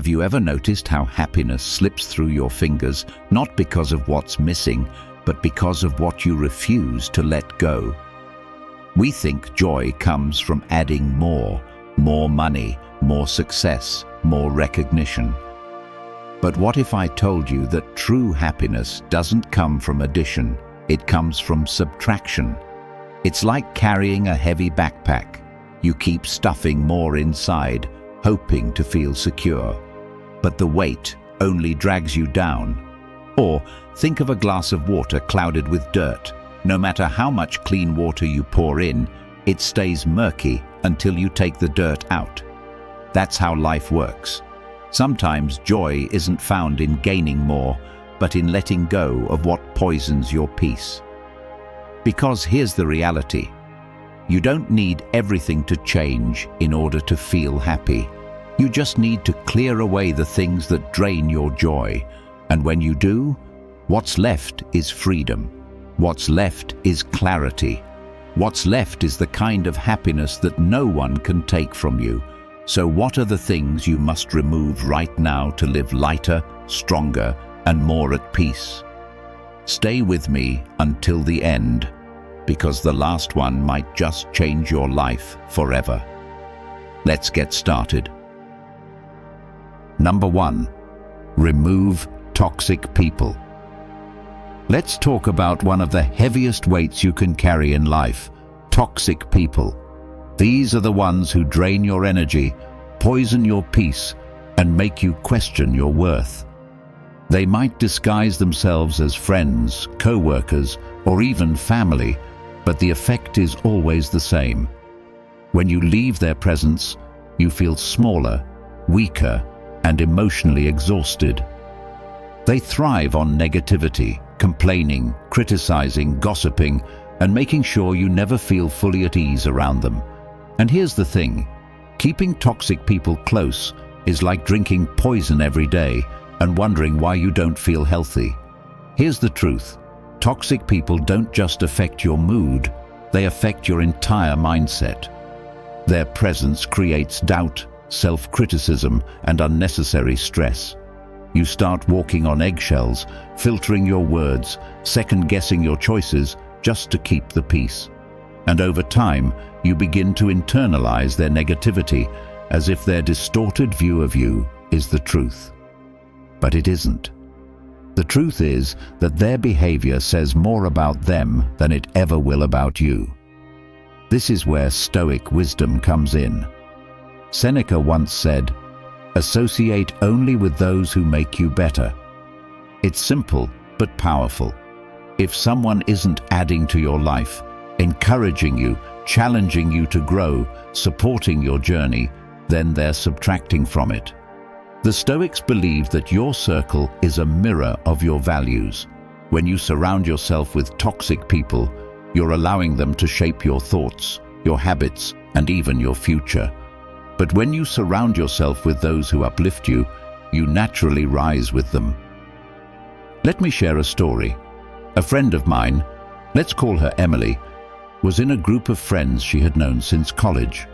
Have you ever noticed how happiness slips through your fingers, not because of what's missing, but because of what you refuse to let go? We think joy comes from adding more money, more success, more recognition. But what if I told you that true happiness doesn't come from addition, it comes from subtraction? It's like carrying a heavy backpack. You keep stuffing more inside, hoping to feel secure. But the weight only drags you down. Or think of a glass of water clouded with dirt. No matter how much clean water you pour in, it stays murky until you take the dirt out. That's how life works. Sometimes joy isn't found in gaining more, but in letting go of what poisons your peace. Because here's the reality. You don't need everything to change in order to feel happy. You just need to clear away the things that drain your joy. And when you do, what's left is freedom. What's left is clarity. What's left is the kind of happiness that no one can take from you. So what are the things you must remove right now to live lighter, stronger, and more at peace? Stay with me until the end, because the last one might just change your life forever. Let's get started. Number 1. Remove toxic people. Let's talk about one of the heaviest weights you can carry in life: toxic people. These are the ones who drain your energy, poison your peace, and make you question your worth. They might disguise themselves as friends, co-workers, or even family, but the effect is always the same. When you leave their presence, you feel smaller, weaker, and emotionally exhausted. They thrive on negativity, complaining, criticizing, gossiping, and making sure you never feel fully at ease around them. And here's the thing, keeping toxic people close is like drinking poison every day and wondering why you don't feel healthy. Here's the truth, toxic people don't just affect your mood, they affect your entire mindset. Their presence creates doubt, self-criticism, and unnecessary stress. You start walking on eggshells, filtering your words, second-guessing your choices just to keep the peace. And over time, you begin to internalize their negativity as if their distorted view of you is the truth. But it isn't. The truth is that their behavior says more about them than it ever will about you. This is where Stoic wisdom comes in. Seneca once said, "Associate only with those who make you better." It's simple but powerful. If someone isn't adding to your life, encouraging you, challenging you to grow, supporting your journey, then they're subtracting from it. The Stoics believe that your circle is a mirror of your values. When you surround yourself with toxic people, you're allowing them to shape your thoughts, your habits, and even your future. But when you surround yourself with those who uplift you, you naturally rise with them. Let me share a story. A friend of mine, let's call her Emily, was in a group of friends she had known since college.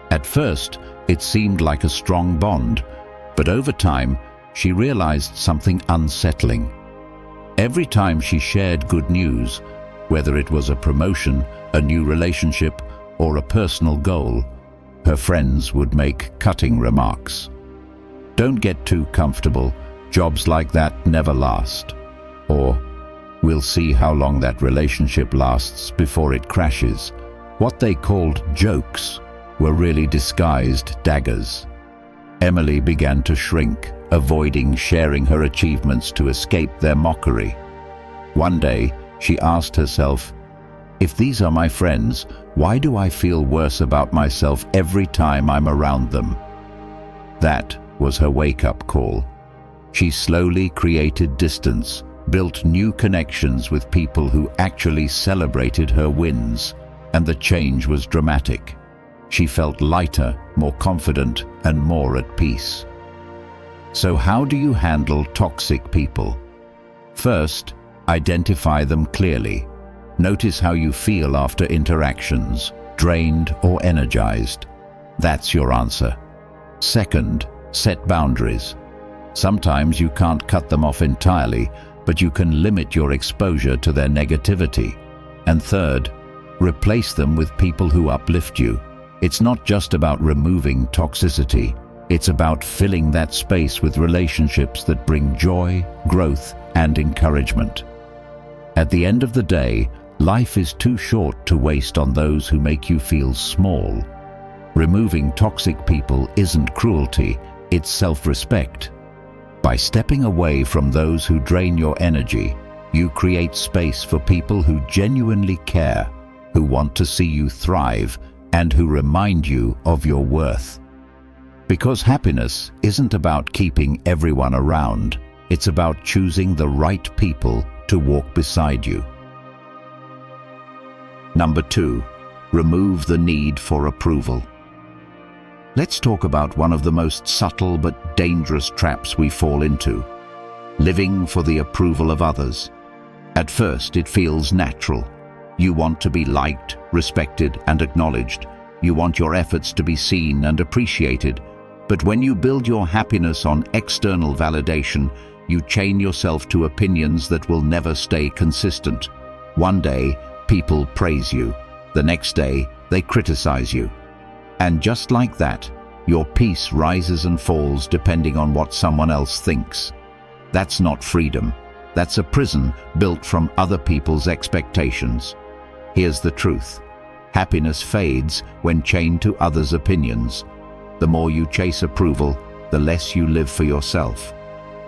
At first, it seemed like a strong bond, but over time, she realized something unsettling. Every time she shared good news, whether it was a promotion, a new relationship, or a personal goal, her friends would make cutting remarks. "Don't get too comfortable, jobs like that never last." Or, "We'll see how long that relationship lasts before it crashes." What they called jokes were really disguised daggers. Emily began to shrink, avoiding sharing her achievements to escape their mockery. One day, she asked herself, "If these are my friends, why do I feel worse about myself every time I'm around them?" That was her wake-up call. She slowly created distance, built new connections with people who actually celebrated her wins, and the change was dramatic. She felt lighter, more confident, and more at peace. So how do you handle toxic people? First, identify them clearly. Notice how you feel after interactions, drained or energized. That's your answer. Second, Set boundaries. Sometimes you can't cut them off entirely, but you can limit your exposure to their negativity. And third, replace them with people who uplift you. It's not just about removing toxicity. It's about filling that space with relationships that bring joy, growth, and encouragement. At the end of the day, life is too short to waste on those who make you feel small. Removing toxic people isn't cruelty, it's self-respect. By stepping away from those who drain your energy, you create space for people who genuinely care, who want to see you thrive, and who remind you of your worth. Because happiness isn't about keeping everyone around, it's about choosing the right people to walk beside you. Number 2, remove the need for approval. Let's talk about one of the most subtle but dangerous traps we fall into: living for the approval of others. At first, it feels natural. You want to be liked, respected, and acknowledged. You want your efforts to be seen and appreciated. But when you build your happiness on external validation, you chain yourself to opinions that will never stay consistent. One day, people praise you. The next day, they criticize you. And just like that, your peace rises and falls depending on what someone else thinks. That's not freedom. That's a prison built from other people's expectations. Here's the truth. Happiness fades when chained to others' opinions. The more you chase approval, the less you live for yourself.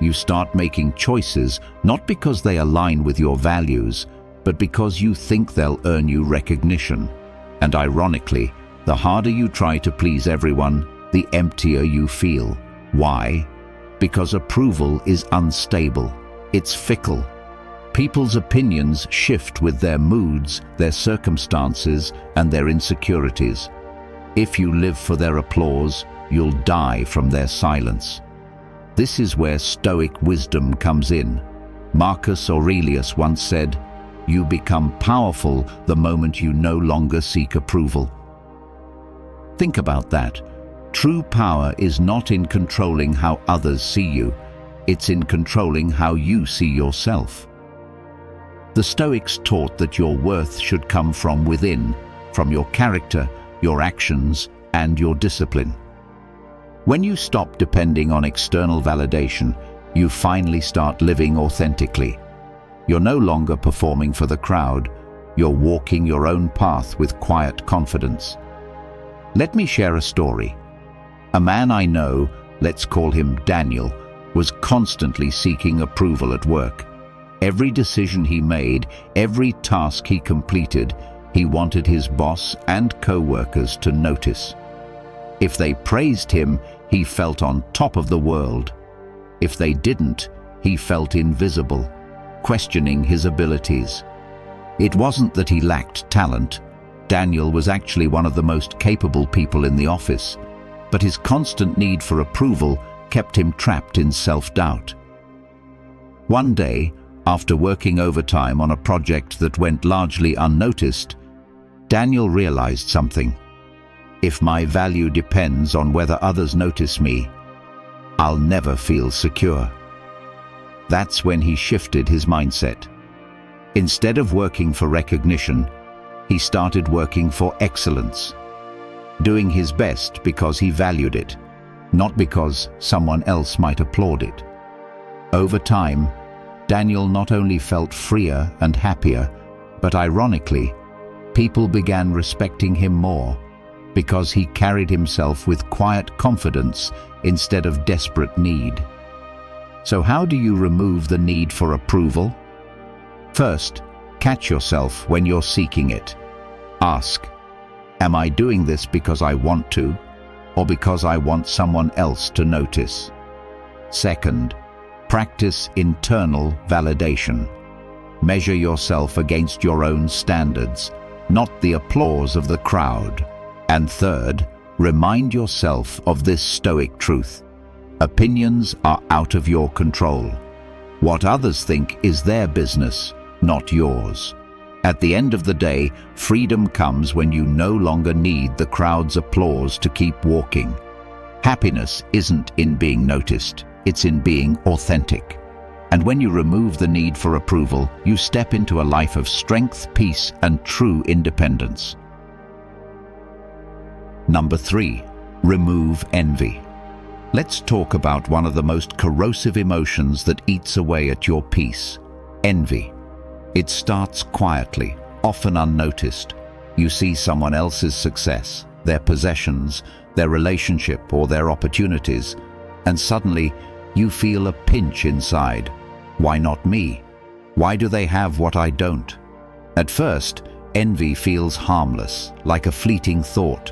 You start making choices not because they align with your values, but because you think they'll earn you recognition. And ironically, the harder you try to please everyone, the emptier you feel. Why? Because approval is unstable. It's fickle. People's opinions shift with their moods, their circumstances, and their insecurities. If you live for their applause, you'll die from their silence. This is where Stoic wisdom comes in. Marcus Aurelius once said, "You become powerful the moment you no longer seek approval." Think about that. True power is not in controlling how others see you. It's in controlling how you see yourself. The Stoics taught that your worth should come from within, from your character, your actions, and your discipline. When you stop depending on external validation, you finally start living authentically. You're no longer performing for the crowd. You're walking your own path with quiet confidence. Let me share a story. A man I know, let's call him Daniel, was constantly seeking approval at work. Every decision he made, every task he completed, he wanted his boss and co-workers to notice. If they praised him, he felt on top of the world. If they didn't, he felt invisible, questioning his abilities. It wasn't that he lacked talent. Daniel was actually one of the most capable people in the office, but his constant need for approval kept him trapped in self-doubt. One day, after working overtime on a project that went largely unnoticed, Daniel realized something. If my value depends on whether others notice me, I'll never feel secure. That's when he shifted his mindset. Instead of working for recognition, he started working for excellence, doing his best because he valued it, not because someone else might applaud it. Over time, Daniel not only felt freer and happier, but ironically, people began respecting him more because he carried himself with quiet confidence instead of desperate need. So how do you remove the need for approval? First, catch yourself when you're seeking it. Ask, am I doing this because I want to, or because I want someone else to notice? Second, practice internal validation. Measure yourself against your own standards, not the applause of the crowd. And third, remind yourself of this Stoic truth. Opinions are out of your control. What others think is their business, not yours. At the end of the day, freedom comes when you no longer need the crowd's applause to keep walking. Happiness isn't in being noticed, it's in being authentic. And when you remove the need for approval, you step into a life of strength, peace, and true independence. Number 3. Remove envy. Let's talk about one of the most corrosive emotions that eats away at your peace: envy. It starts quietly, often unnoticed. You see someone else's success, their possessions, their relationship, or their opportunities, and suddenly you feel a pinch inside. Why not me? Why do they have what I don't? At first, envy feels harmless, like a fleeting thought.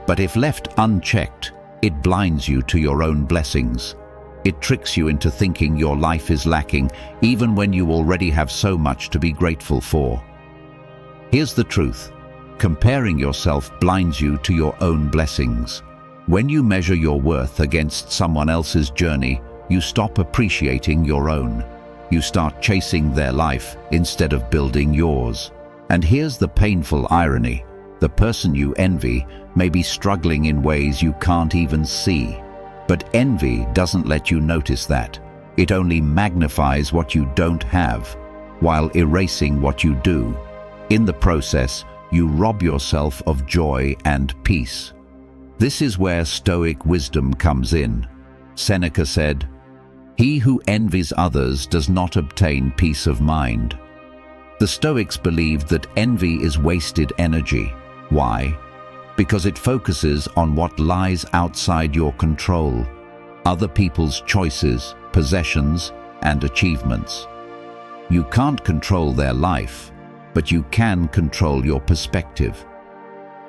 But if left unchecked, it blinds you to your own blessings. It tricks you into thinking your life is lacking, even when you already have so much to be grateful for. Here's the truth. Comparing yourself blinds you to your own blessings. When you measure your worth against someone else's journey, you stop appreciating your own. You start chasing their life instead of building yours. And here's the painful irony. The person you envy may be struggling in ways you can't even see. But envy doesn't let you notice that. It only magnifies what you don't have, while erasing what you do. In the process, you rob yourself of joy and peace. This is where Stoic wisdom comes in. Seneca said, "He who envies others does not obtain peace of mind." The Stoics believed that envy is wasted energy. Why? Because it focuses on what lies outside your control, other people's choices, possessions, and achievements. You can't control their life, but you can control your perspective.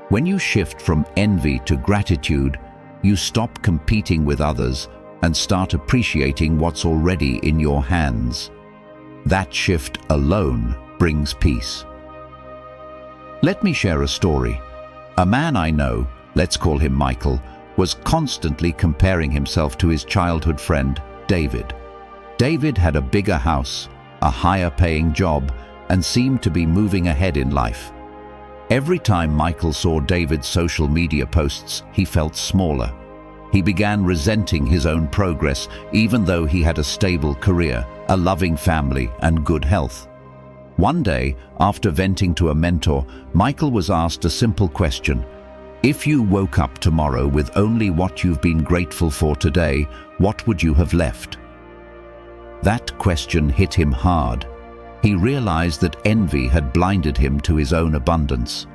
When you shift from envy to gratitude, you stop competing with others and start appreciating what's already in your hands. That shift alone brings peace. Let me share a story. A man I know, let's call him Michael, was constantly comparing himself to his childhood friend, David. David had a bigger house, a higher-paying job, and seemed to be moving ahead in life. Every time Michael saw David's social media posts, he felt smaller. He began resenting his own progress, even though he had a stable career, a loving family, and good health. One day, after venting to a mentor, Michael was asked a simple question. If you woke up tomorrow with only what you've been grateful for today, what would you have left? That question hit him hard. He realized that envy had blinded him to his own abundance.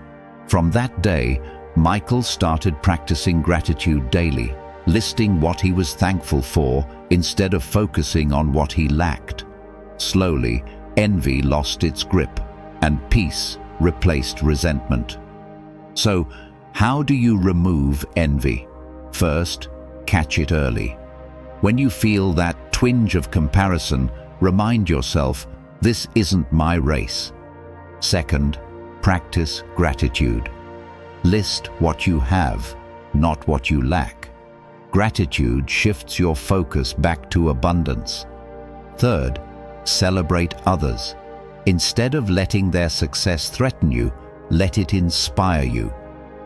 From that day, Michael started practicing gratitude daily, listing what he was thankful for instead of focusing on what he lacked. Slowly, envy lost its grip, and peace replaced resentment. So, how do you remove envy? First, catch it early. When you feel that twinge of comparison, remind yourself, this isn't my race. Second, practice gratitude. List what you have, not what you lack. Gratitude shifts your focus back to abundance. Third, celebrate others. Instead of letting their success threaten you, let it inspire you.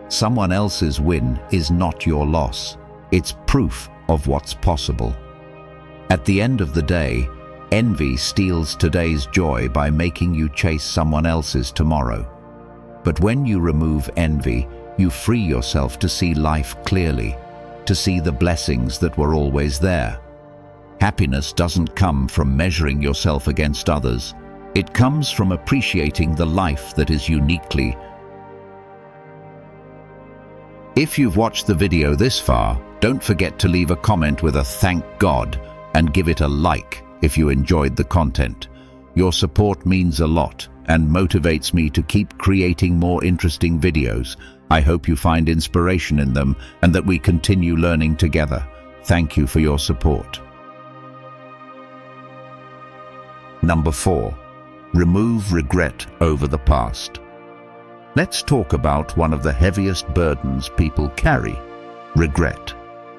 Someone else's win is not your loss. It's proof of what's possible. At the end of the day, envy steals today's joy by making you chase someone else's tomorrow. But when you remove envy, you free yourself to see life clearly, to see the blessings that were always there. Happiness doesn't come from measuring yourself against others. It comes from appreciating the life that is uniquely. If you've watched the video this far, don't forget to leave a comment with a thank God and give it a like if you enjoyed the content. Your support means a lot and motivates me to keep creating more interesting videos. I hope you find inspiration in them and that we continue learning together. Thank you for your support. Number 4. Remove regret over the past. Let's talk about one of the heaviest burdens people carry: regret.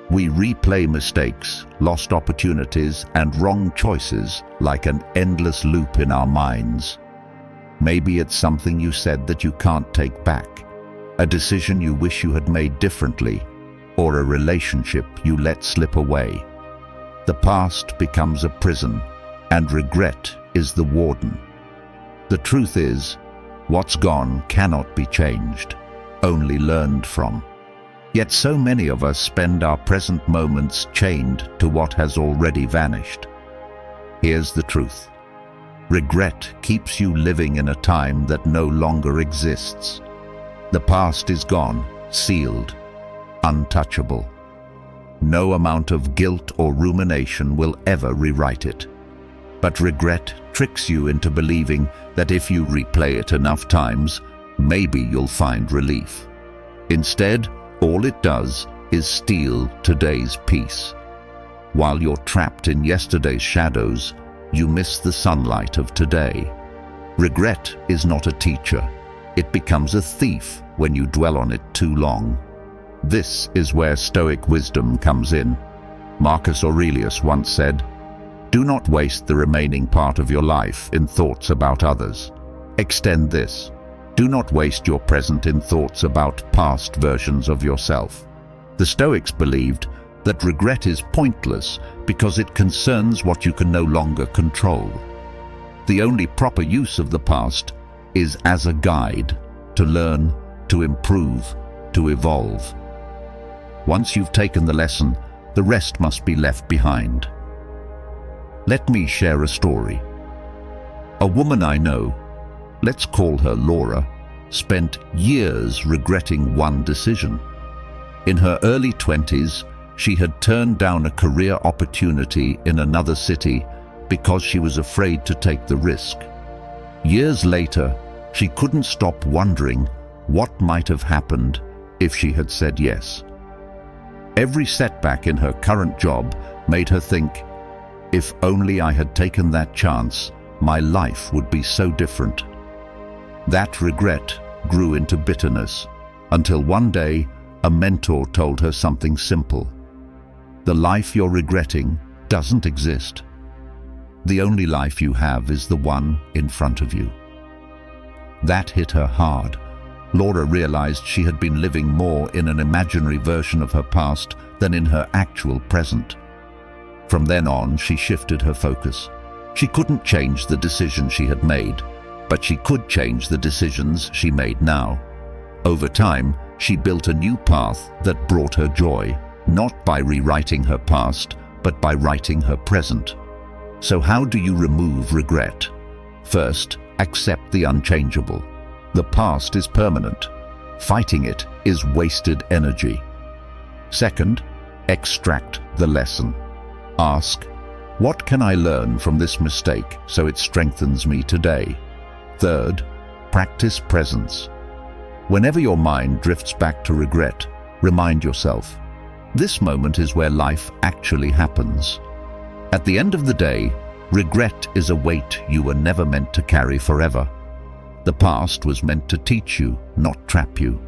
We replay mistakes, lost opportunities, and wrong choices like an endless loop in our minds. Maybe it's something you said that you can't take back, a decision you wish you had made differently, or a relationship you let slip away. The past becomes a prison, and regret is the warden. The truth is, what's gone cannot be changed, only learned from. Yet so many of us spend our present moments chained to what has already vanished. Here's the truth. Regret keeps you living in a time that no longer exists. The past is gone, sealed, untouchable. No amount of guilt or rumination will ever rewrite it. But regret tricks you into believing that if you replay it enough times, maybe you'll find relief. Instead, all it does is steal today's peace. While you're trapped in yesterday's shadows, you miss the sunlight of today. Regret is not a teacher. It becomes a thief when you dwell on it too long. This is where Stoic wisdom comes in. Marcus Aurelius once said, "Do not waste the remaining part of your life in thoughts about others." Extend this. Do not waste your present in thoughts about past versions of yourself. The Stoics believed that regret is pointless because it concerns what you can no longer control. The only proper use of the past is as a guide to learn, to improve, to evolve. Once you've taken the lesson, the rest must be left behind. Let me share a story. A woman I know, let's call her Laura, spent years regretting one decision. In her early 20s, she had turned down a career opportunity in another city because she was afraid to take the risk. Years later, she couldn't stop wondering what might have happened if she had said yes. Every setback in her current job made her think, if only I had taken that chance, my life would be so different. That regret grew into bitterness, until one day a mentor told her something simple. The life you're regretting doesn't exist. The only life you have is the one in front of you. That hit her hard. Laura realized she had been living more in an imaginary version of her past than in her actual present. From then on, she shifted her focus. She couldn't change the decision she had made, but she could change the decisions she made now. Over time, she built a new path that brought her joy, not by rewriting her past, but by writing her present. So how do you remove regret? First, accept the unchangeable. The past is permanent. Fighting it is wasted energy. Second, extract the lesson. Ask, what can I learn from this mistake so it strengthens me today? Third, practice presence. Whenever your mind drifts back to regret, remind yourself, this moment is where life actually happens. At the end of the day, regret is a weight you were never meant to carry forever. The past was meant to teach you, not trap you.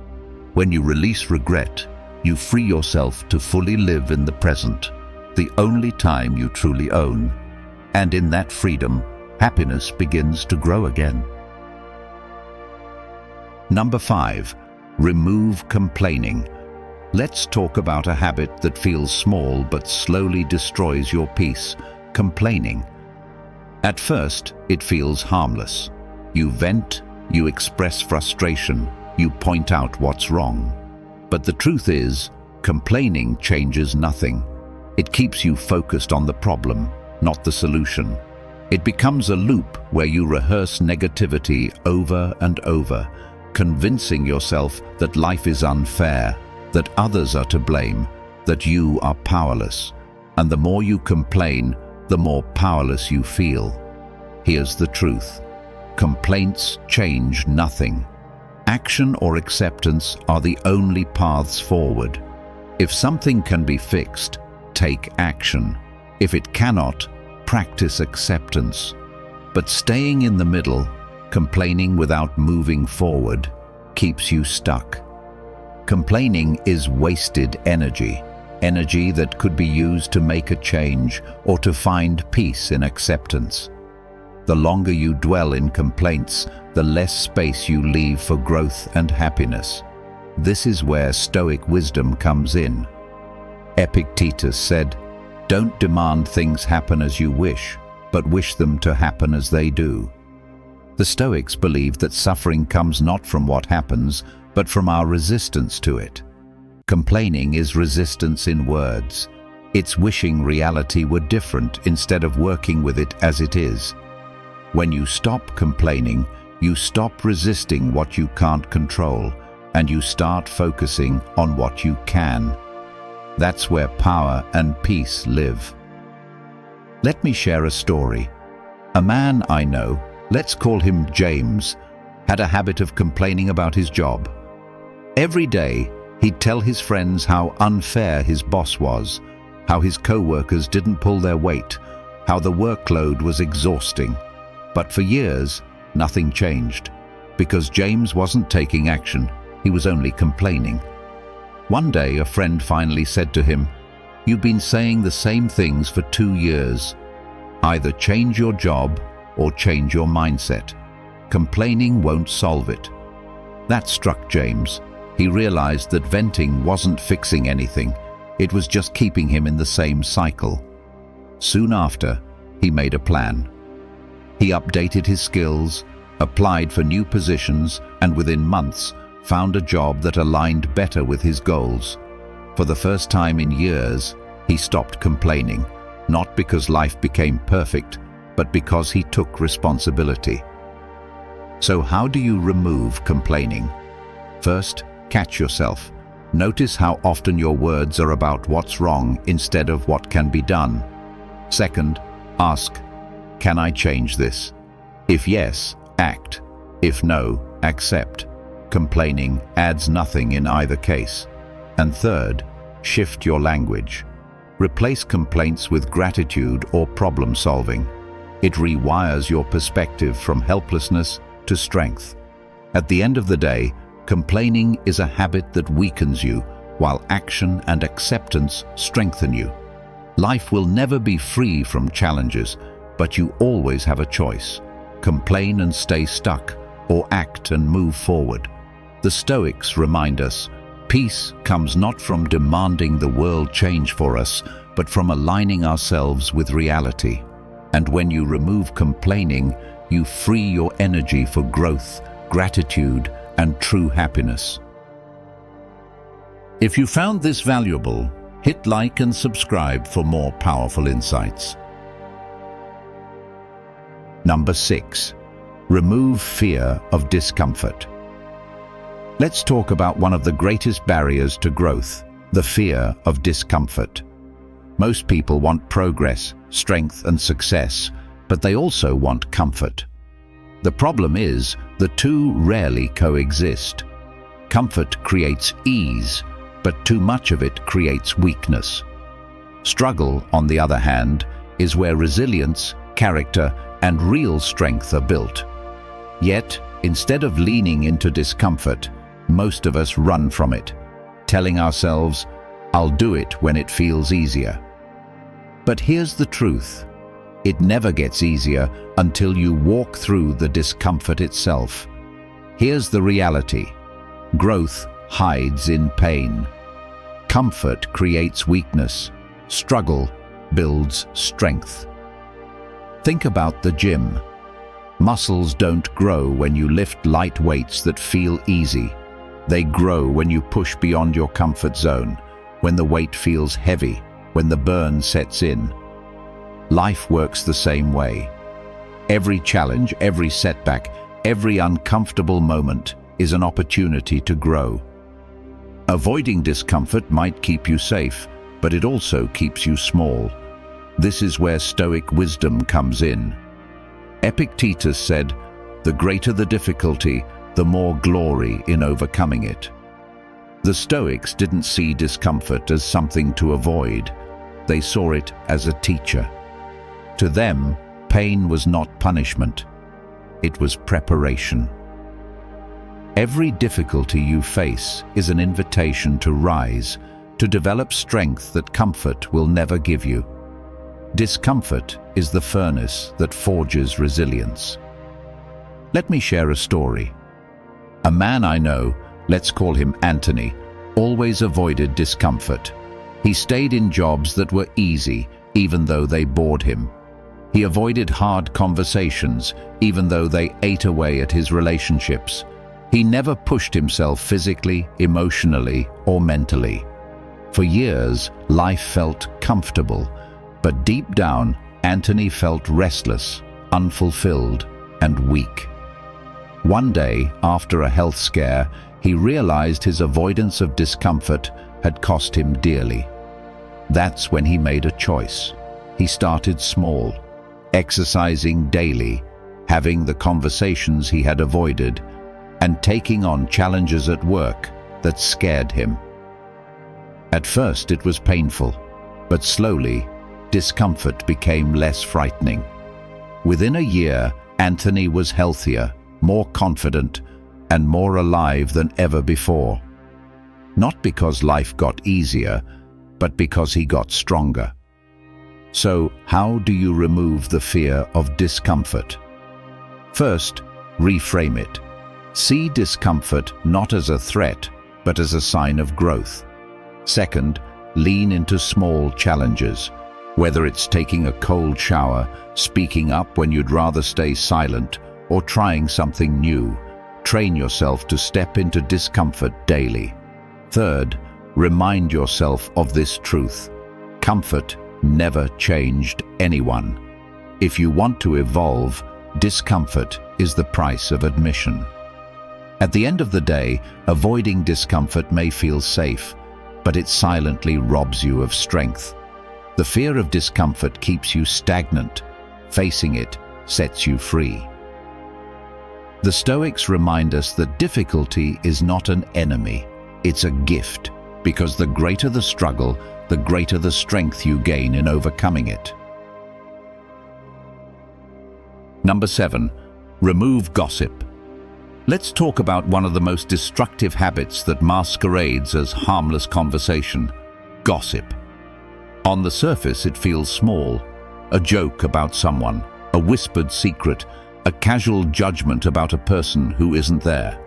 When you release regret, you free yourself to fully live in the present, the only time you truly own. And in that freedom, happiness begins to grow again. Number 5, remove complaining. Let's talk about a habit that feels small but slowly destroys your peace: complaining. At first, it feels harmless. You vent, you express frustration, you point out what's wrong. But the truth is, complaining changes nothing. It keeps you focused on the problem, not the solution. It becomes a loop where you rehearse negativity over and over, convincing yourself that life is unfair, that others are to blame, that you are powerless. And the more you complain, the more powerless you feel. Here's the truth. Complaints change nothing. Action or acceptance are the only paths forward. If something can be fixed, take action. If it cannot, practice acceptance. But staying in the middle, complaining without moving forward, keeps you stuck. Complaining is wasted energy, energy that could be used to make a change or to find peace in acceptance. The longer you dwell in complaints, the less space you leave for growth and happiness. This is where Stoic wisdom comes in. Epictetus said, "Don't demand things happen as you wish, but wish them to happen as they do." The Stoics believed that suffering comes not from what happens, but from our resistance to it. Complaining is resistance in words. It's wishing reality were different instead of working with it as it is. When you stop complaining, you stop resisting what you can't control, and you start focusing on what you can. That's where power and peace live. Let me share a story. A man I know, let's call him James, had a habit of complaining about his job. Every day, he'd tell his friends how unfair his boss was, how his co-workers didn't pull their weight, how the workload was exhausting. But for years, nothing changed, because James wasn't taking action, he was only complaining. One day, a friend finally said to him, "You've been saying the same things for 2 years. Either change your job or change your mindset. Complaining won't solve it." That struck James. He realized that venting wasn't fixing anything. It was just keeping him in the same cycle. Soon after, he made a plan. He updated his skills, applied for new positions, and within months, found a job that aligned better with his goals. For the first time in years, he stopped complaining, not because life became perfect, but because he took responsibility. So how do you remove complaining? First, catch yourself. Notice how often your words are about what's wrong instead of what can be done. Second, ask, can I change this? If yes, act. If no, accept. Complaining adds nothing in either case. And third, shift your language. Replace complaints with gratitude or problem solving. It rewires your perspective from helplessness to strength. At the end of the day, complaining is a habit that weakens you, while action and acceptance strengthen you. Life will never be free from challenges, but you always have a choice. Complain and stay stuck, or act and move forward. The Stoics remind us, peace comes not from demanding the world change for us, but from aligning ourselves with reality. And when you remove complaining, you free your energy for growth, gratitude, and true happiness. If you found this valuable, hit like and subscribe for more powerful insights. Number 6. Remove fear of discomfort. Let's talk about one of the greatest barriers to growth, the fear of discomfort. Most people want progress, strength, and success, but they also want comfort. The problem is, the two rarely coexist. Comfort creates ease, but too much of it creates weakness. Struggle, on the other hand, is where resilience, character, and real strength are built. Yet, instead of leaning into discomfort, most of us run from it, telling ourselves, "I'll do it when it feels easier." But here's the truth. It never gets easier until you walk through the discomfort itself. Here's the reality. Growth hides in pain. Comfort creates weakness. Struggle builds strength. Think about the gym. Muscles don't grow when you lift light weights that feel easy. They grow when you push beyond your comfort zone, when the weight feels heavy, when the burn sets in. Life works the same way. Every challenge, every setback, every uncomfortable moment is an opportunity to grow. Avoiding discomfort might keep you safe, but it also keeps you small. This is where Stoic wisdom comes in. Epictetus said, "The greater the difficulty, the more glory in overcoming it." The Stoics didn't see discomfort as something to avoid. They saw it as a teacher. To them, pain was not punishment. It was preparation. Every difficulty you face is an invitation to rise, to develop strength that comfort will never give you. Discomfort is the furnace that forges resilience. Let me share a story. A man I know, let's call him Anthony, always avoided discomfort. He stayed in jobs that were easy, even though they bored him. He avoided hard conversations, even though they ate away at his relationships. He never pushed himself physically, emotionally, or mentally. For years, life felt comfortable, but deep down, Antony felt restless, unfulfilled, and weak. One day, after a health scare, he realized his avoidance of discomfort had cost him dearly. That's when he made a choice. He started small, exercising daily, having the conversations he had avoided, and taking on challenges at work that scared him. At first it was painful, but slowly, discomfort became less frightening. Within a year, Antony was healthier, more confident, and more alive than ever before. Not because life got easier, but because he got stronger. So, how do you remove the fear of discomfort? First, reframe it. See discomfort not as a threat, but as a sign of growth. Second, lean into small challenges. Whether it's taking a cold shower, speaking up when you'd rather stay silent, or trying something new, train yourself to step into discomfort daily. Third, remind yourself of this truth. Comfort never changed anyone. If you want to evolve, discomfort is the price of admission. At the end of the day, avoiding discomfort may feel safe, but it silently robs you of strength. The fear of discomfort keeps you stagnant. Facing it sets you free. The Stoics remind us that difficulty is not an enemy, it's a gift, because the greater the struggle, the greater the strength you gain in overcoming it. Number 7. Remove gossip. Let's talk about one of the most destructive habits that masquerades as harmless conversation: gossip. On the surface, it feels small, a joke about someone, a whispered secret, a casual judgment about a person who isn't there.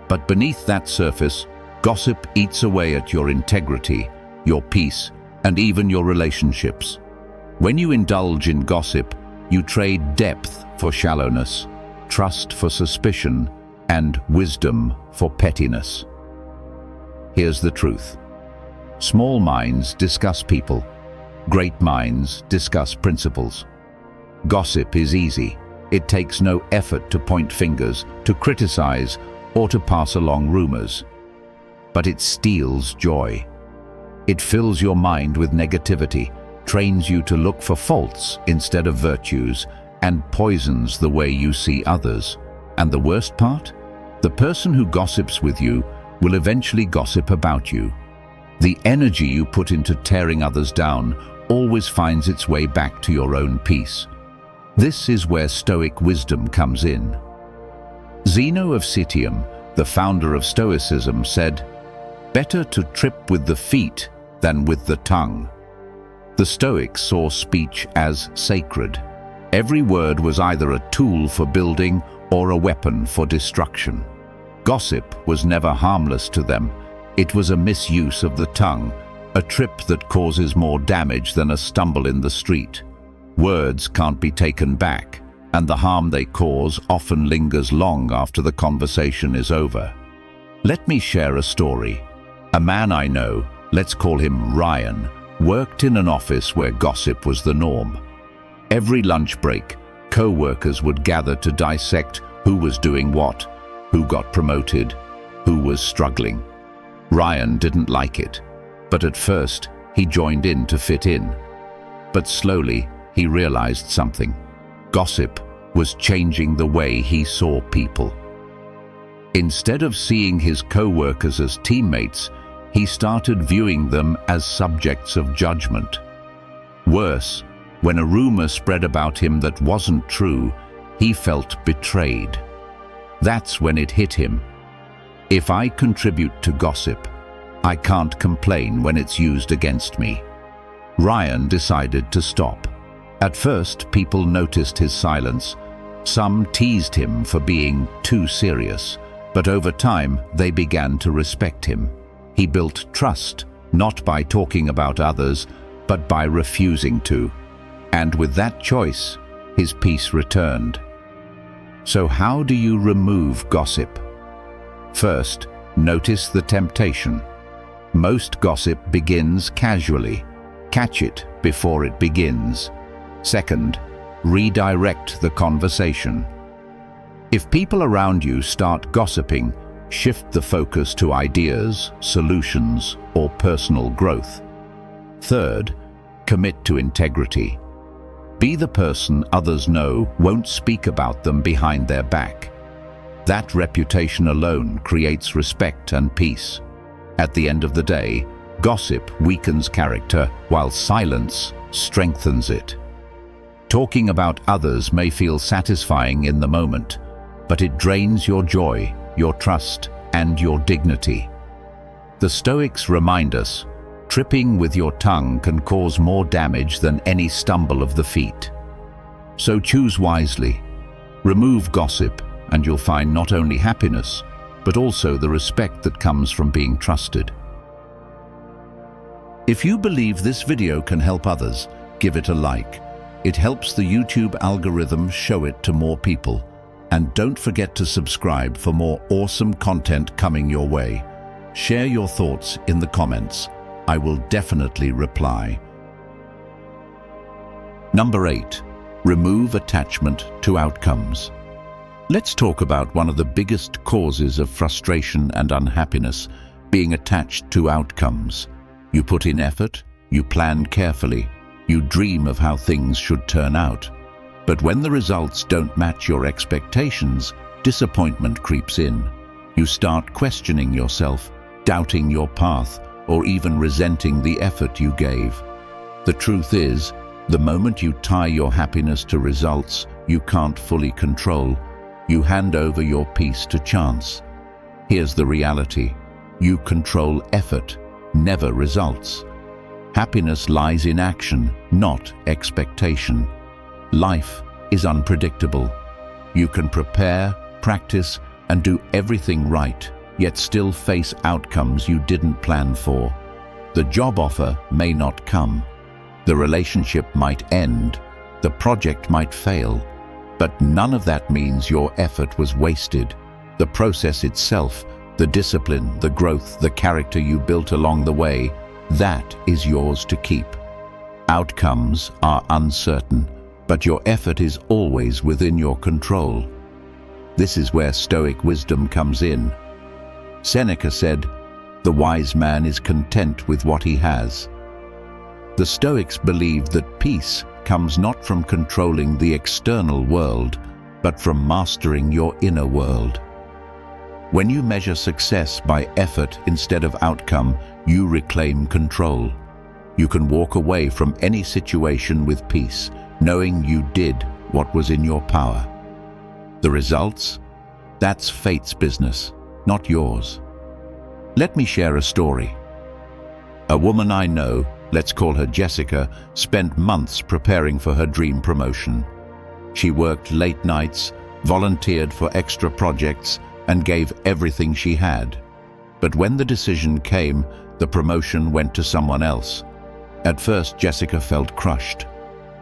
But beneath that surface, gossip eats away at your integrity, your peace, and even your relationships. When you indulge in gossip, you trade depth for shallowness, trust for suspicion, and wisdom for pettiness. Here's the truth. Small minds discuss people. Great minds discuss principles. Gossip is easy. It takes no effort to point fingers, to criticize, or to pass along rumors. But it steals joy. It fills your mind with negativity, trains you to look for faults instead of virtues, and poisons the way you see others. And the worst part? The person who gossips with you will eventually gossip about you. The energy you put into tearing others down always finds its way back to your own peace. This is where Stoic wisdom comes in. Zeno of Citium, the founder of Stoicism, said, "Better to trip with the feet than with the tongue." The Stoics saw speech as sacred. Every word was either a tool for building or a weapon for destruction. Gossip was never harmless to them. It was a misuse of the tongue, a trip that causes more damage than a stumble in the street. Words can't be taken back, and the harm they cause often lingers long after the conversation is over. Let me share a story. A man I know, let's call him Ryan, worked in an office where gossip was the norm. Every lunch break, co-workers would gather to dissect who was doing what, who got promoted, who was struggling. Ryan didn't like it, but at first he joined in to fit in. But slowly he realized something. Gossip was changing the way he saw people. Instead of seeing his co-workers as teammates, he started viewing them as subjects of judgment. Worse, when a rumor spread about him that wasn't true, he felt betrayed. That's when it hit him. If I contribute to gossip, I can't complain when it's used against me. Ryan decided to stop. At first, people noticed his silence. Some teased him for being too serious, but over time, they began to respect him. He built trust, not by talking about others, but by refusing to. And with that choice, his peace returned. So how do you remove gossip? First, notice the temptation. Most gossip begins casually. Catch it before it begins. Second, redirect the conversation. If people around you start gossiping, shift the focus to ideas, solutions, or personal growth. Third, commit to integrity. Be the person others know won't speak about them behind their back. That reputation alone creates respect and peace. At the end of the day, gossip weakens character, while silence strengthens it. Talking about others may feel satisfying in the moment, but it drains your joy, your trust, and your dignity. The Stoics remind us, tripping with your tongue can cause more damage than any stumble of the feet. So choose wisely. Remove gossip, and you'll find not only happiness, but also the respect that comes from being trusted. If you believe this video can help others, give it a like. It helps the YouTube algorithm show it to more people. And don't forget to subscribe for more awesome content coming your way. Share your thoughts in the comments. I will definitely reply. Number 8. Remove attachment to outcomes. Let's talk about one of the biggest causes of frustration and unhappiness, being attached to outcomes. You put in effort, you plan carefully, you dream of how things should turn out. But when the results don't match your expectations, disappointment creeps in. You start questioning yourself, doubting your path, or even resenting the effort you gave. The truth is, the moment you tie your happiness to results you can't fully control, you hand over your peace to chance. Here's the reality. You control effort, never results. Happiness lies in action, not expectation. Life is unpredictable. You can prepare, practice, and do everything right, yet still face outcomes you didn't plan for. The job offer may not come. The relationship might end. The project might fail. But none of that means your effort was wasted. The process itself, the discipline, the growth, the character you built along the way, that is yours to keep. Outcomes are uncertain, but your effort is always within your control. This is where Stoic wisdom comes in. Seneca said, "The wise man is content with what he has." The Stoics believed that peace comes not from controlling the external world, but from mastering your inner world. When you measure success by effort instead of outcome, you reclaim control. You can walk away from any situation with peace, knowing you did what was in your power. The results? That's fate's business, not yours. Let me share a story. A woman I know, let's call her Jessica, spent months preparing for her dream promotion. She worked late nights, volunteered for extra projects, and gave everything she had. But when the decision came, the promotion went to someone else. At first, Jessica felt crushed.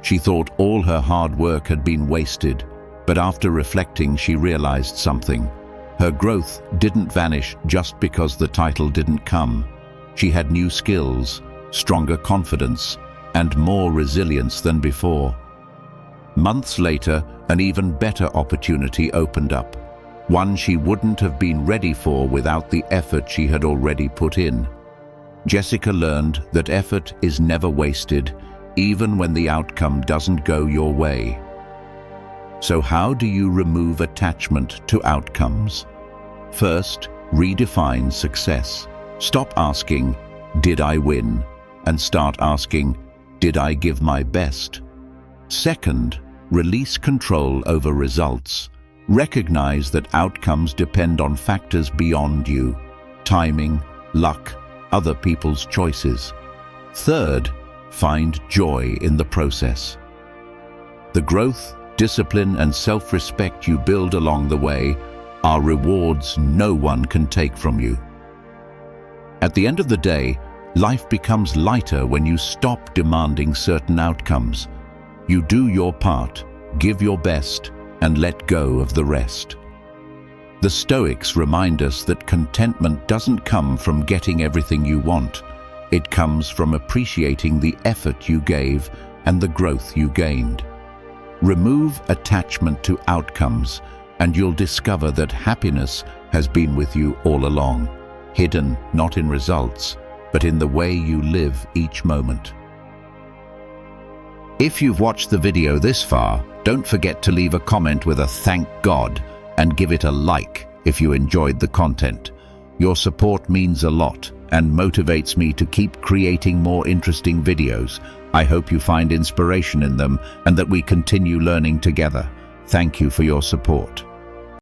She thought all her hard work had been wasted, but after reflecting, she realized something. Her growth didn't vanish just because the title didn't come. She had new skills, stronger confidence, and more resilience than before. Months later, an even better opportunity opened up, one she wouldn't have been ready for without the effort she had already put in. Jessica learned that effort is never wasted, even when the outcome doesn't go your way. So how do you remove attachment to outcomes? First, redefine success. Stop asking, "Did I win?" and start asking, "Did I give my best?" Second, release control over results. Recognize that outcomes depend on factors beyond you: timing, luck, other people's choices. Third, find joy in the process. The growth, discipline, and self-respect you build along the way are rewards no one can take from you. At the end of the day, Life becomes lighter when you stop demanding certain outcomes. You do your part, give your best, and let go of the rest. The Stoics remind us that contentment doesn't come from getting everything you want. It comes from appreciating the effort you gave and the growth you gained. Remove attachment to outcomes, and you'll discover that happiness has been with you all along, hidden not in results, but in the way you live each moment. If you've watched the video this far, don't forget to leave a comment with a thank God and give it a like if you enjoyed the content. Your support means a lot and motivates me to keep creating more interesting videos. I hope you find inspiration in them and that we continue learning together. Thank you for your support.